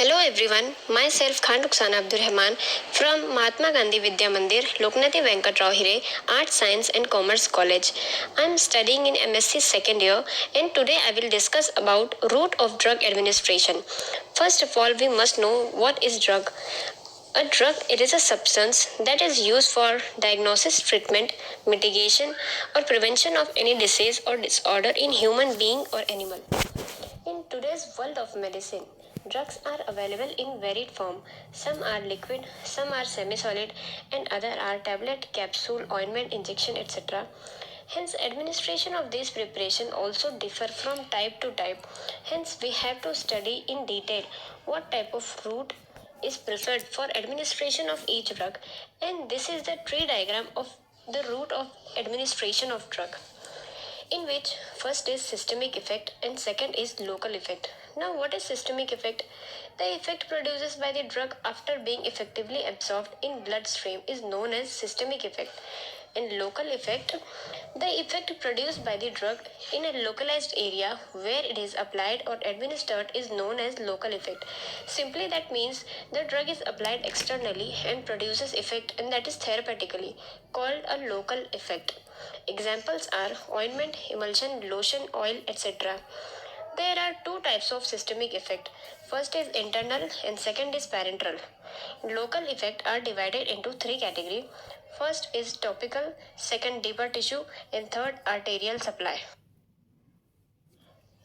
Hello everyone, myself Khan Rukhsana Abdurrahman from Mahatma Gandhi Vidya Mandir, Loknathi Venkat Rao Hire, Arts, Science and Commerce College. I am studying in MSc second year and today I will discuss about route of drug administration. First of all, we must know what is drug. A drug it is a substance that is used for diagnosis, treatment, mitigation or prevention of any disease or disorder in human being or animal. In today's world of medicine, drugs are available in varied form. Some are liquid, some are semi-solid, and other are tablet, capsule, ointment, injection, etc. Hence, administration of these preparation also differ from type to type. Hence, we have to study in detail what type of route is preferred for administration of each drug, and this is the tree diagram of the route of administration of drug, in which first is systemic effect and second is local effect. Now, what is systemic effect? The effect produced by the drug after being effectively absorbed in bloodstream is known as systemic effect. In local effect, the effect produced by the drug in a localized area where it is applied or administered is known as local effect. Simply that means the drug is applied externally and produces effect, and that is therapeutically called a local effect. Examples are ointment, emulsion, lotion, oil, etc. There are two types of systemic effect. First is internal and second is parenteral. Local effect are divided into three categories. First is topical, second deeper tissue, and third arterial supply.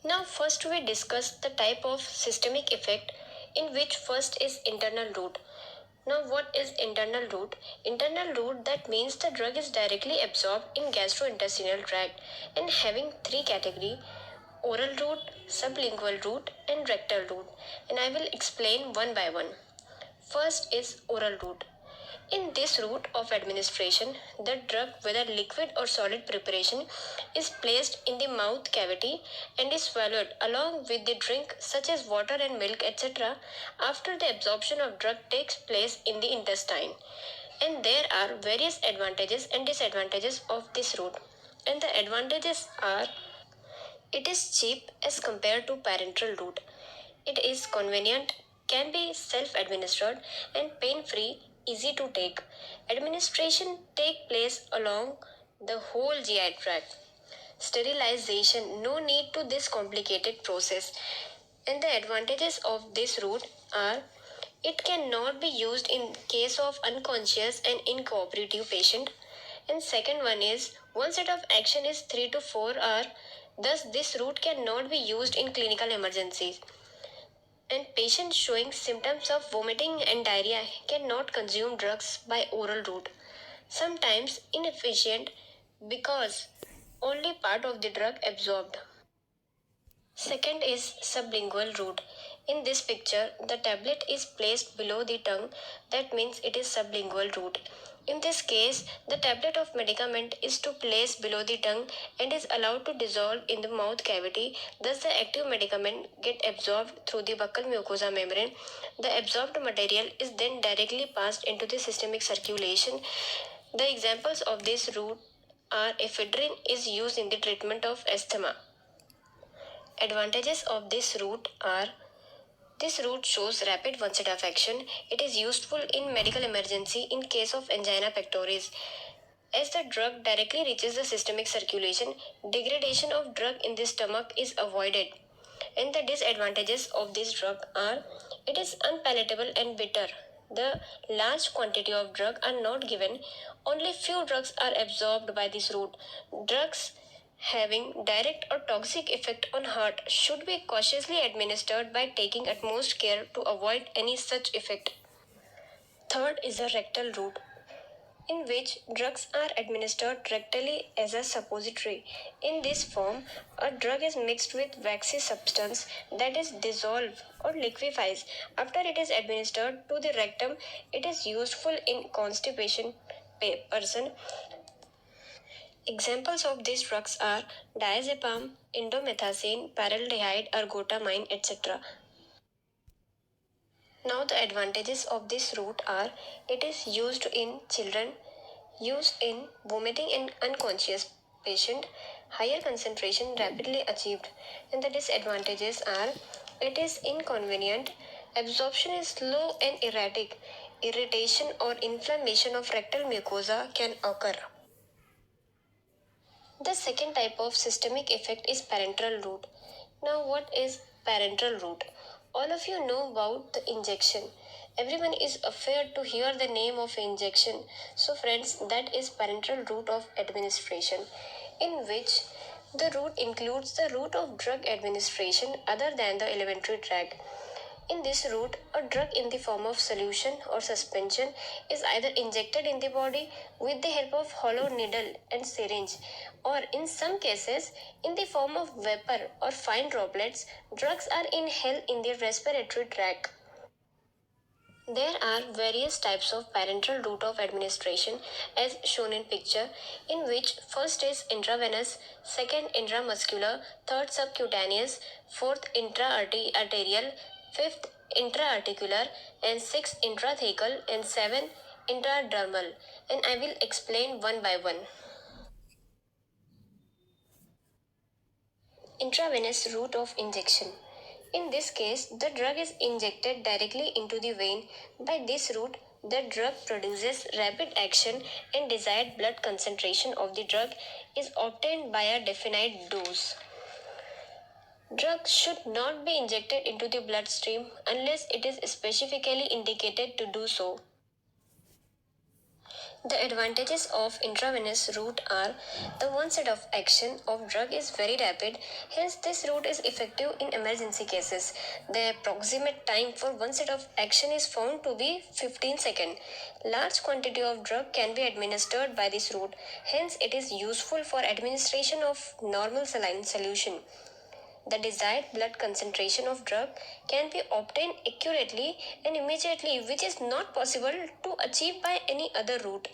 Now first we discuss the type of systemic effect, in which first is internal route. Now what is internal route? Internal route, that means the drug is directly absorbed in gastrointestinal tract and having three category: oral route, sublingual route and rectal route, and I will explain one by one. First is oral route. In this route of administration, the drug, whether liquid or solid preparation, is placed in the mouth cavity and is swallowed along with the drink such as water and milk, etc. after the absorption of drug takes place in the intestine. And there are various advantages and disadvantages of this route. And the advantages are: it is cheap as compared to parenteral route. It is convenient, can be self-administered and pain-free, easy to take. Administration take place along the whole GI tract. Sterilization, no need to this complicated process. And the advantages of this route are: it cannot be used in case of unconscious and incooperative patient. And second one is, one set of action is 3 to 4 hour. Thus, this route cannot be used in clinical emergencies. And patients showing symptoms of vomiting and diarrhea cannot consume drugs by oral route. Sometimes inefficient because only part of the drug absorbed. Second is sublingual route. In this picture, the tablet is placed below the tongue. That means it is sublingual route. In this case, the tablet of medicament is to place below the tongue and is allowed to dissolve in the mouth cavity. Thus, the active medicament get absorbed through the buccal mucosa membrane. The absorbed material is then directly passed into the systemic circulation. The examples of this route are: ephedrine is used in the treatment of asthma. Advantages of this route are: this route shows rapid onset of action. It is useful in medical emergency in case of angina pectoris. As the drug directly reaches the systemic circulation, degradation of drug in the stomach is avoided. And the disadvantages of this drug are: it is unpalatable and bitter. The large quantity of drug are not given. Only few drugs are absorbed by this route. Drugs having direct or toxic effect on heart should be cautiously administered by taking utmost care to avoid any such effect. Third is the rectal route, in which drugs are administered rectally as a suppository. In this form, a drug is mixed with waxy substance that is dissolved or liquefies. After it is administered to the rectum, it is useful in constipation person. Examples of these drugs are diazepam, indomethacin, paraldehyde, ergotamine, etc. Now the advantages of this route are: it is used in children, used in vomiting in unconscious patient, higher concentration rapidly achieved. And the disadvantages are: it is inconvenient Absorption is slow and erratic. Irritation or inflammation of rectal mucosa can occur. The second type of systemic effect is parenteral route. Now, what is parenteral route? All of you know about the injection. Everyone is afraid to hear the name of injection. So, friends, that is parenteral route of administration, in which the route includes the route of drug administration other than the alimentary tract. In this route, a drug in the form of solution or suspension is either injected in the body with the help of hollow needle and syringe, or in some cases, in the form of vapor or fine droplets. Drugs are inhaled in the respiratory tract. There are various types of parenteral route of administration as shown in picture, in which first is intravenous, second intramuscular, third subcutaneous, fourth intraarterial, fifth intraarticular, and sixth intrathecal, and seven intradermal. And I will explain one by one. Intravenous route of injection. In this case, the drug is injected directly into the vein. By this route, the drug produces rapid action and desired blood concentration of the drug is obtained by a definite dose. Drugs should not be injected into the bloodstream unless it is specifically indicated to do so. The advantages of intravenous route are the onset of action of drug is very rapid, hence this route is effective in emergency cases. The approximate time for onset of action is found to be 15 seconds. Large quantity of drug can be administered by this route, hence it is useful for administration of normal saline solution. The desired blood concentration of drug can be obtained accurately and immediately, which is not possible to achieve by any other route.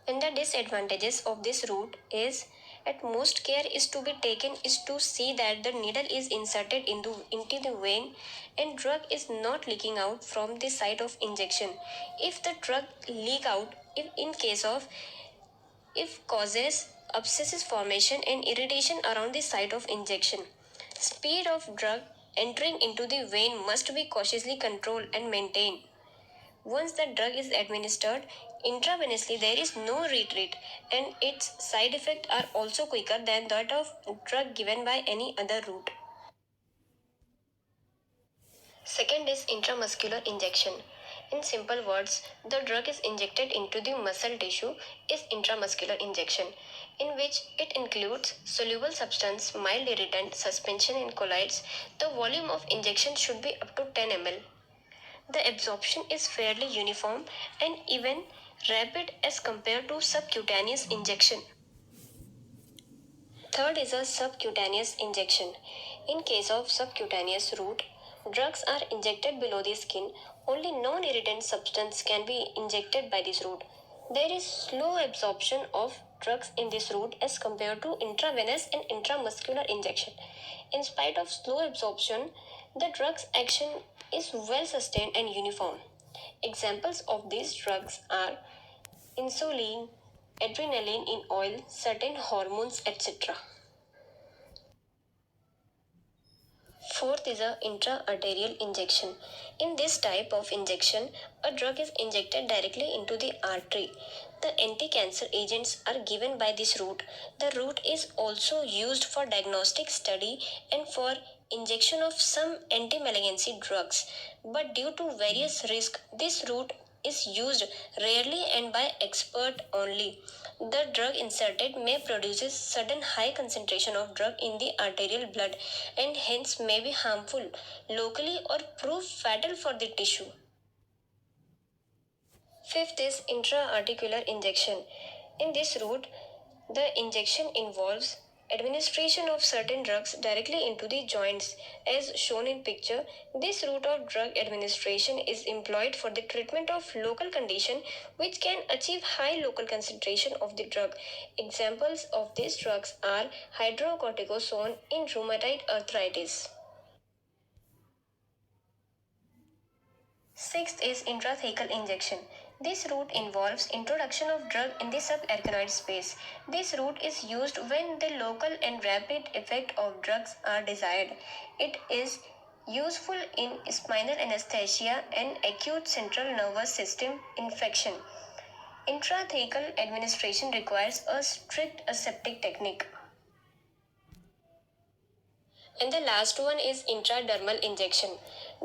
And the disadvantages of this route is at most care is to be taken is to see that the needle is inserted into the vein and drug is not leaking out from the site of injection. If the drug leak out, if in case of if causes abscesses formation and irritation around the site of injection. Speed of drug entering into the vein must be cautiously controlled and maintained. Once the drug is administered intravenously, there is no retreat, and its side effects are also quicker than that of drug given by any other route. Second is intramuscular injection. In simple words, the drug is injected into the muscle tissue is intramuscular injection, in which it includes soluble substance, mild irritant, suspension and colloids. The volume of injection should be up to 10 ml. The absorption is fairly uniform and even rapid as compared to subcutaneous injection. Third is a subcutaneous injection. In case of subcutaneous route, drugs are injected below the skin. Only non-irritant substance can be injected by this route. There is slow absorption of drugs in this route as compared to intravenous and intramuscular injection. In spite of slow absorption, the drug's action is well sustained and uniform. Examples of these drugs are insulin, adrenaline in oil, certain hormones, etc. Fourth is a intra-arterial injection. In this type of injection, a drug is injected directly into the artery. The anti-cancer agents are given by this route. The route is also used for diagnostic study and for injection of some anti-malignancy drugs. But due to various risks, this route is used rarely and by expert only. The drug inserted may produce sudden high concentration of drug in the arterial blood and hence may be harmful locally or prove fatal for the tissue. Fifth is intra-articular injection. In this route, the injection involves administration of certain drugs directly into the joints. As shown in picture, this route of drug administration is employed for the treatment of local condition which can achieve high local concentration of the drug. Examples of these drugs are hydrocortisone in rheumatoid arthritis. Sixth is intrathecal injection. This route involves introduction of drug in the subarachnoid space. This route is used when the local and rapid effect of drugs are desired. It is Useful in spinal anesthesia and acute central nervous system infection. Intrathecal administration requires a strict aseptic technique. And the last one is intradermal injection.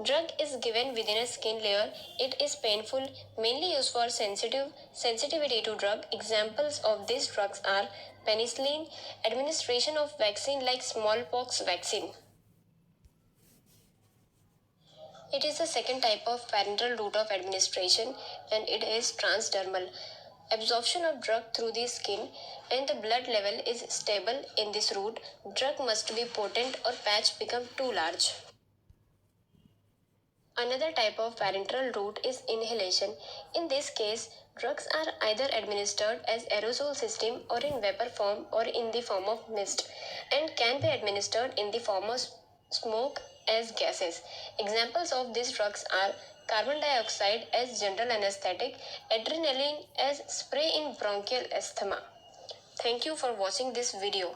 Drug is given within a skin layer. It is painful, mainly used for sensitivity to drug. Examples of these drugs are penicillin, administration of vaccine like smallpox vaccine. It is the second type of parenteral route of administration and it is transdermal. Absorption of drug through the skin and the blood level is stable in this route. Drug must be potent or patch become too large. Another type of parenteral route is inhalation. In this case, drugs are either administered as aerosol system or in vapor form or in the form of mist and can be administered in the form of smoke as gases. Examples of these drugs are carbon dioxide as general anesthetic, adrenaline as spray in bronchial asthma. Thank you for watching this video.